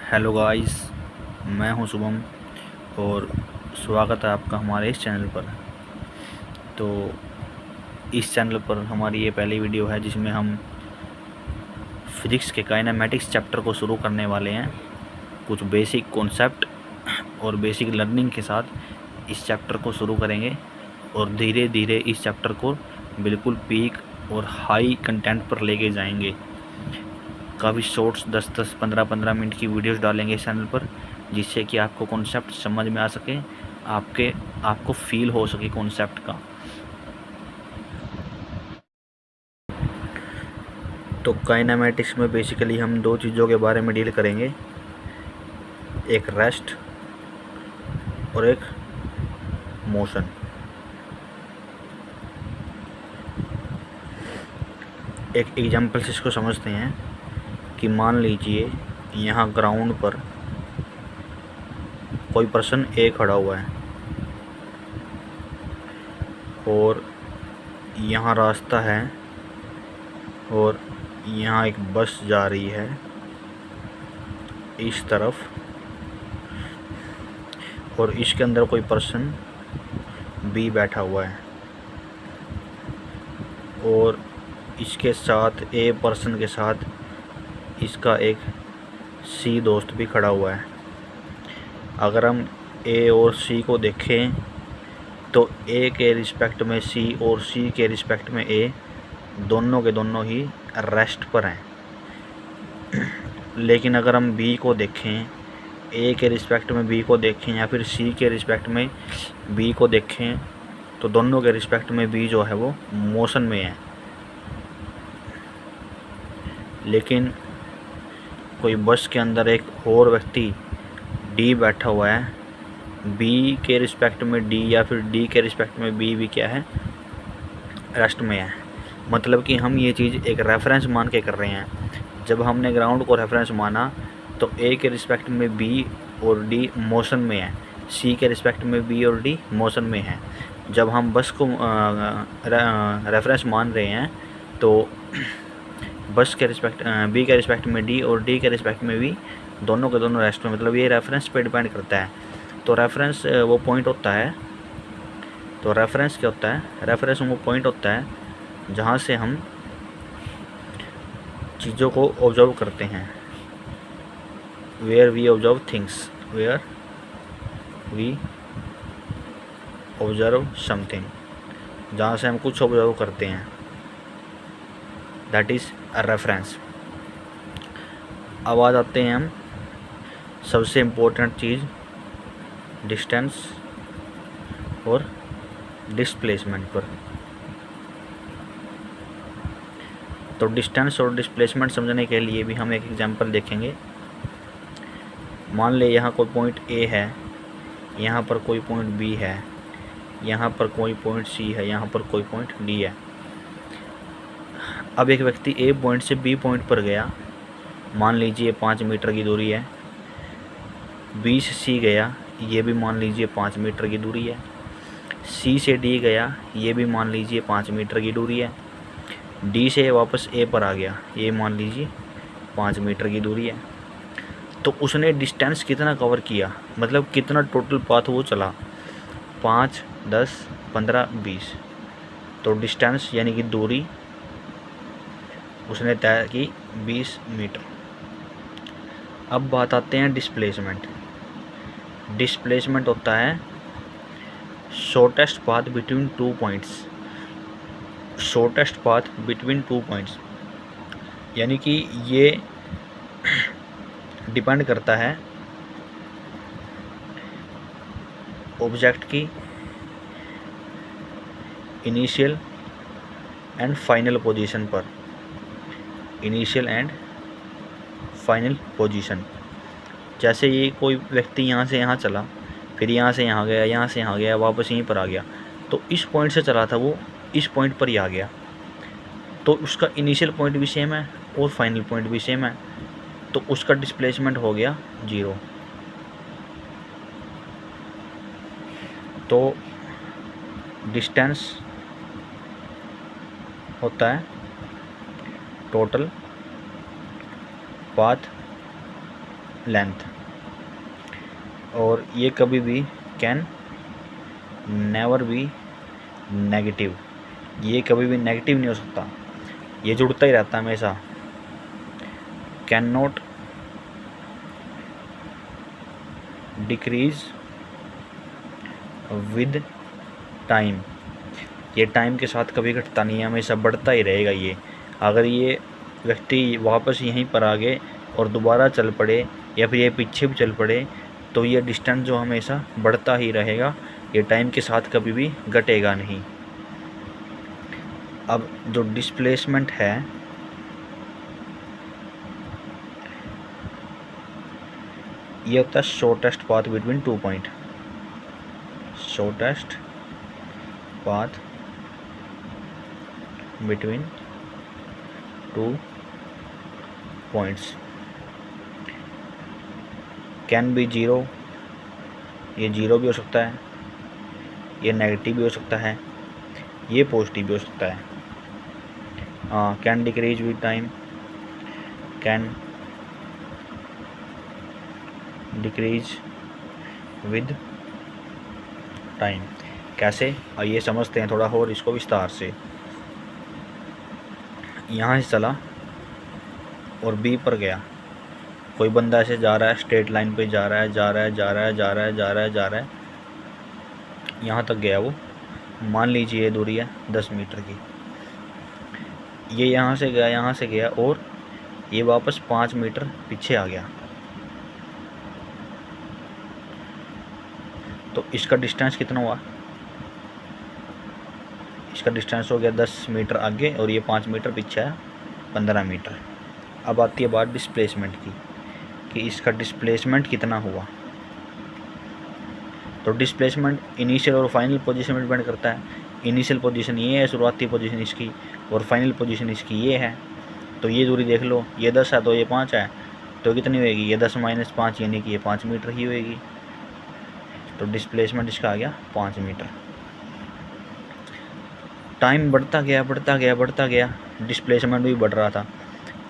Hello guys, मैं हूं शुभम और स्वागत है आपका हमारे इस चैनल पर। तो इस चैनल पर हमारी ये पहली वीडियो है जिसमें हम फिज़िक्स के काइनेमैटिक्स चैप्टर को शुरू करने वाले हैं। कुछ बेसिक कॉन्सेप्ट और बेसिक लर्निंग के साथ इस चैप्टर को शुरू करेंगे और धीरे धीरे इस चैप्टर को बिल्कुल पीक और हाई कंटेंट पर लेके जाएंगे। काफ़ी शॉर्ट्स 10-10, 15-15 मिनट की वीडियोस डालेंगे इस चैनल पर, जिससे कि आपको कॉन्सेप्ट समझ में आ सके, आपको फील हो सके कॉन्सेप्ट का। तो काइनेमैटिक्स में बेसिकली हम दो चीज़ों के बारे में डील करेंगे, एक रेस्ट और एक मोशन। एक एग्जांपल से इसको समझते हैं कि मान लीजिए यहाँ ग्राउंड पर कोई पर्सन ए खड़ा हुआ है और यहाँ रास्ता है और यहाँ एक बस जा रही है इस तरफ, और इसके अंदर कोई पर्सन बी बैठा हुआ है और इसके साथ ए पर्सन के साथ इसका एक सी दोस्त भी खड़ा हुआ है। अगर हम ए और सी को देखें तो ए के रिस्पेक्ट में सी और सी के रिस्पेक्ट में ए दोनों के दोनों ही रेस्ट पर हैं। लेकिन अगर हम बी को देखें, ए के रिस्पेक्ट में बी को देखें या फिर सी के रिस्पेक्ट में बी को देखें, तो दोनों के रिस्पेक्ट में बी जो है वो मोशन में है। लेकिन कोई बस के अंदर एक और व्यक्ति डी बैठा हुआ है, बी के रिस्पेक्ट में डी या फिर डी के रिस्पेक्ट में बी भी क्या है, रेस्ट में है। मतलब कि हम ये चीज़ एक रेफरेंस मान के कर रहे हैं। जब हमने ग्राउंड को रेफरेंस माना तो ए के रिस्पेक्ट में बी और डी मोशन में है, सी के रिस्पेक्ट में बी और डी मोशन में है। जब हम बस को रेफरेंस मान रहे हैं तो बस के रिस्पेक्ट बी के रिस्पेक्ट में डी और डी के रिस्पेक्ट में बी दोनों के दोनों रेस्ट में, मतलब ये रेफरेंस पे डिपेंड करता है। तो रेफरेंस वो पॉइंट होता है, तो रेफरेंस क्या होता है, रेफरेंस वो पॉइंट होता है जहाँ से हम चीज़ों को ऑब्जर्व करते हैं। Where we observe things, where we observe something, जहाँ से हम कुछ ऑब्जर्व करते हैं, दैट इज़ अ रेफरेंस। अब आ जाते हैं हम सबसे इम्पोर्टेंट चीज़, डिस्टेंस और डिस्प्लेसमेंट पर। तो डिस्टेंस और डिस्प्लेसमेंट समझने के लिए भी हम एक एग्जांपल देखेंगे। मान ले यहाँ कोई पॉइंट ए है, यहाँ पर कोई पॉइंट बी है, यहाँ पर कोई पॉइंट सी है, यहाँ पर कोई पॉइंट डी है। अब एक व्यक्ति ए पॉइंट से बी पॉइंट पर गया, मान लीजिए 5 मीटर की दूरी है। बी से सी गया, ये भी मान लीजिए 5 मीटर की दूरी है। सी से डी गया, ये भी मान लीजिए 5 मीटर की दूरी है। डी से वापस ए पर आ गया, ये मान लीजिए 5 मीटर की दूरी है। तो उसने डिस्टेंस कितना कवर किया, मतलब कितना टोटल पाथ वो चला, 5, 10, 15, 20। तो डिस्टेंस यानी कि दूरी उसने तय की 20 मीटर। अब बात आते हैं डिस्प्लेसमेंट। डिस्प्लेसमेंट होता है shortest path between two points, shortest path between two points, यानी कि ये डिपेंड करता है ऑब्जेक्ट की इनिशियल एंड फाइनल पोजीशन पर। इनिशियल एंड फाइनल पोजीशन, जैसे ये कोई व्यक्ति यहाँ से यहाँ चला, फिर यहाँ से यहाँ गया, यहाँ से यहाँ गया, वापस यहीं पर आ गया, तो इस पॉइंट से चला था वो इस पॉइंट पर ही आ गया, तो उसका इनिशियल पॉइंट भी सेम है और फाइनल पॉइंट भी सेम है, तो उसका डिस्प्लेसमेंट हो गया 0। तो डिस्टेंस होता है टोटल पाथ लेंथ, और ये कभी भी कैन नेवर बी नेगेटिव, ये कभी भी नेगेटिव नहीं हो सकता, ये जुड़ता ही रहता है हमेशा। Can not decrease with time, ये टाइम के साथ कभी घटता नहीं है, हमेशा बढ़ता ही रहेगा ये। अगर ये व्यक्ति वापस यहीं पर आ गए और दोबारा चल पड़े या फिर ये पीछे भी चल पड़े तो ये डिस्टेंस जो हमेशा बढ़ता ही रहेगा, ये टाइम के साथ कभी भी घटेगा नहीं। अब जो डिस्प्लेसमेंट है ये होता है shortest path between 2 point, shortest path between 2 points. Can be zero, ये जीरो भी हो सकता है, ये नेगेटिव भी हो सकता है, ये पॉजिटिव भी हो सकता है। Can decrease with time, can decrease with time. कैसे, आइए समझते हैं थोड़ा और इसको विस्तार से। यहाँ से चला और बी पर गया, कोई बंदा ऐसे जा रहा है, स्ट्रेट लाइन पे जा रहा है, जा रहा है, जा रहा है, जा रहा है, जा रहा है, जा रहा है, यहाँ तक गया वो, मान लीजिए ये दूरी है 10 मीटर की। ये यहाँ से गया, यहाँ से गया और ये वापस 5 मीटर पीछे आ गया, तो इसका डिस्टेंस कितना हुआ, इसका डिस्टेंस हो गया 10 मीटर आगे और ये 5 मीटर पीछे है, 15 मीटर। अब आती है बात डिस्प्लेसमेंट की कि इसका डिस्प्लेसमेंट कितना हुआ। तो डिस्प्लेसमेंट इनिशियल और फाइनल पोजीशन में डिपेंड करता है। इनिशियल पोजीशन ये है, शुरुआती पोजीशन इसकी, और फाइनल पोजीशन इसकी ये है। तो ये दूरी देख लो, ये 10 है तो ये 5 है, तो कितनी होएगी, ये 10 माइनस 5 यानी कि ये 5 मीटर ही होएगी। तो डिस्प्लेसमेंट इसका आ गया 5 मीटर। टाइम बढ़ता गया, बढ़ता गया, बढ़ता गया, डिस्प्लेसमेंट भी बढ़ रहा था,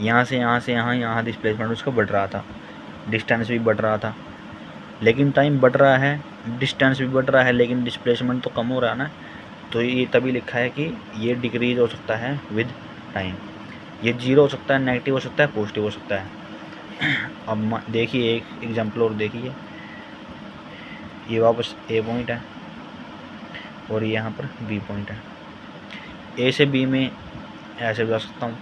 यहाँ से यहाँ से यहाँ, यहाँ डिस्प्लेसमेंट उसका बढ़ रहा था, डिस्टेंस भी बढ़ रहा था। लेकिन टाइम बढ़ रहा है, डिस्टेंस भी बढ़ रहा है, लेकिन डिस्प्लेसमेंट तो कम हो रहा है ना। तो ये तभी लिखा है कि ये डिक्रीज हो सकता है विद टाइम। ये जीरो हो सकता है, नेगेटिव हो सकता है, पॉजिटिव हो सकता है। अब देखिए एक एग्जांपल और देखिए, ये वापस ए पॉइंट है और यहाँ पर बी पॉइंट है। ए से बी में ऐसे जा सकता हूँ,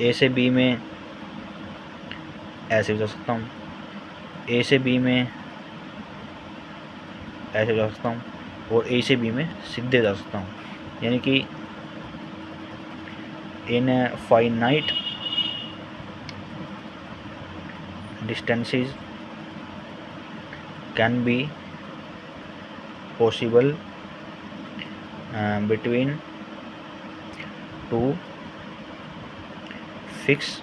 ए से बी में ऐसे जा सकता हूँ, ए से बी में ऐसे जा सकता हूँ, और ए से बी में सीधे जा सकता हूँ। यानी कि इन finite distances can be possible between 2 fix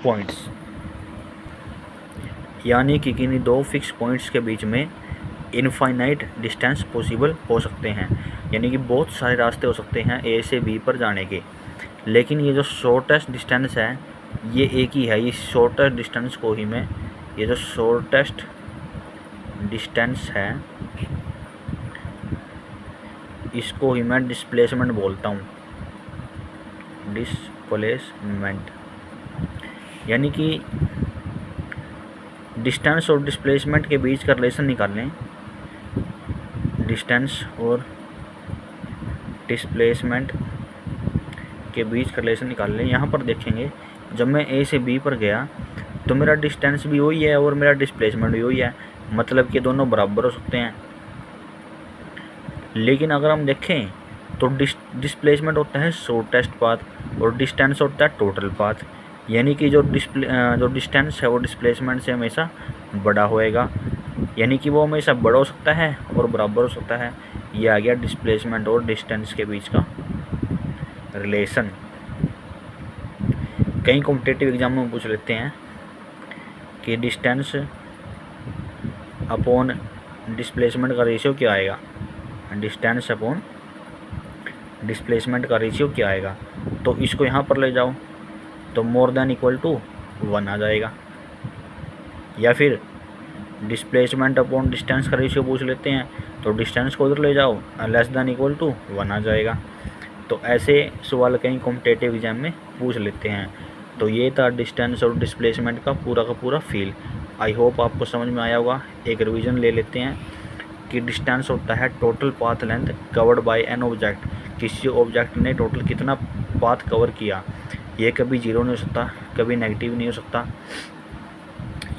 points. यानी कि किन्हीं 2 फिक्स पॉइंट्स के बीच में इनफाइनाइट डिस्टेंस पॉसिबल हो सकते हैं। यानी कि बहुत सारे रास्ते हो सकते हैं ए से बी पर जाने के, लेकिन ये जो शॉर्टेस्ट डिस्टेंस है ये एक ही है। ये शॉर्टेस्ट डिस्टेंस को ही मैं, ये जो शॉर्टेस्ट डिस्टेंस है इसको ही मैं डिस्प्लेसमेंट बोलता हूँ, डिस्प्लेसमेंट। यानी कि डिस्टेंस और डिस्प्लेसमेंट के बीच का रिलेशन निकालें, डिस्टेंस और डिस्प्लेसमेंट के बीच का रिलेशन निकाल लें। यहाँ पर देखेंगे जब मैं ए से बी पर गया तो मेरा डिस्टेंस भी वही है और मेरा डिस्प्लेसमेंट भी वही है, मतलब कि दोनों बराबर हो सकते हैं। लेकिन अगर हम देखें तो डिस्प्लेसमेंट होता है शॉर्टेस्ट पाथ और डिस्टेंस होता है टोटल पाथ। यानी कि जो डिस्टेंस है वो डिस्प्लेसमेंट से हमेशा बड़ा होएगा, यानी कि वो हमेशा बड़ा हो सकता है और बराबर हो सकता है। ये आ गया डिस्प्लेसमेंट और डिस्टेंस के बीच का रिलेशन। कई कॉम्पिटिटिव एग्जाम में पूछ लेते हैं कि डिस्टेंस अपॉन डिस्प्लेसमेंट का रेशियो क्या आएगा, डिस्टेंस अपॉन डिस्प्लेसमेंट का रेशियो क्या आएगा। तो इसको यहाँ पर ले जाओ तो मोर देन इक्वल टू 1 आ जाएगा। या फिर डिस्प्लेसमेंट अपॉन डिस्टेंस का रेशियो पूछ लेते हैं, तो डिस्टेंस को उधर ले जाओ, लेस देन इक्वल टू 1 आ जाएगा। तो ऐसे सवाल कहीं कॉम्पिटेटिव एग्जाम में पूछ लेते हैं। तो ये था डिस्टेंस और डिस्प्लेसमेंट का पूरा फील। आई होप आपको समझ में आया होगा। एक रिवीजन ले लेते हैं कि डिस्टेंस होता है total path length covered by an object, किसी ऑब्जेक्ट ने टोटल कितना पाथ कवर किया। ये कभी जीरो नहीं हो सकता, कभी नेगेटिव नहीं हो सकता,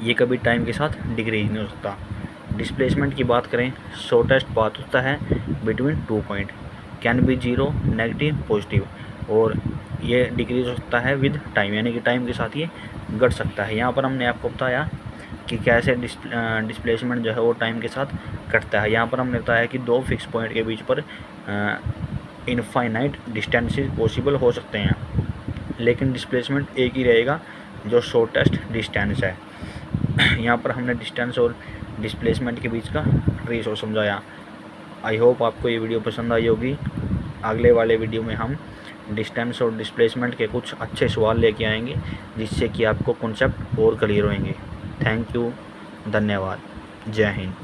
ये कभी टाइम के साथ डिक्रीज नहीं हो सकता। डिस्प्लेसमेंट की बात करें, शॉर्टेस्ट पाथ होता है between 2 point, can be zero, negative, positive, और ये डिक्रीज हो सकता है विद टाइम, यानी कि टाइम के साथ ये घट सकता है। यहाँ पर हमने आपको बताया कि कैसे डिस्प्लेसमेंट जो है वो टाइम के साथ घटता है। यहाँ पर हमने बताया कि 2 फिक्स पॉइंट के बीच पर इनफाइनाइट डिस्टेंसेस पॉसिबल हो सकते हैं, लेकिन डिस्प्लेसमेंट एक ही रहेगा जो शॉर्टेस्ट डिस्टेंस है। यहाँ पर हमने डिस्टेंस और डिस्प्लेसमेंट के बीच का रेशो समझाया। आई होप आपको ये वीडियो पसंद आई होगी। अगले वाले वीडियो में हम डिस्टेंस और डिस्प्लेसमेंट के कुछ अच्छे सवाल लेके आएंगे, जिससे कि आपको कॉन्सेप्ट और क्लियर होंगे। थैंक यू, धन्यवाद, जय हिंद।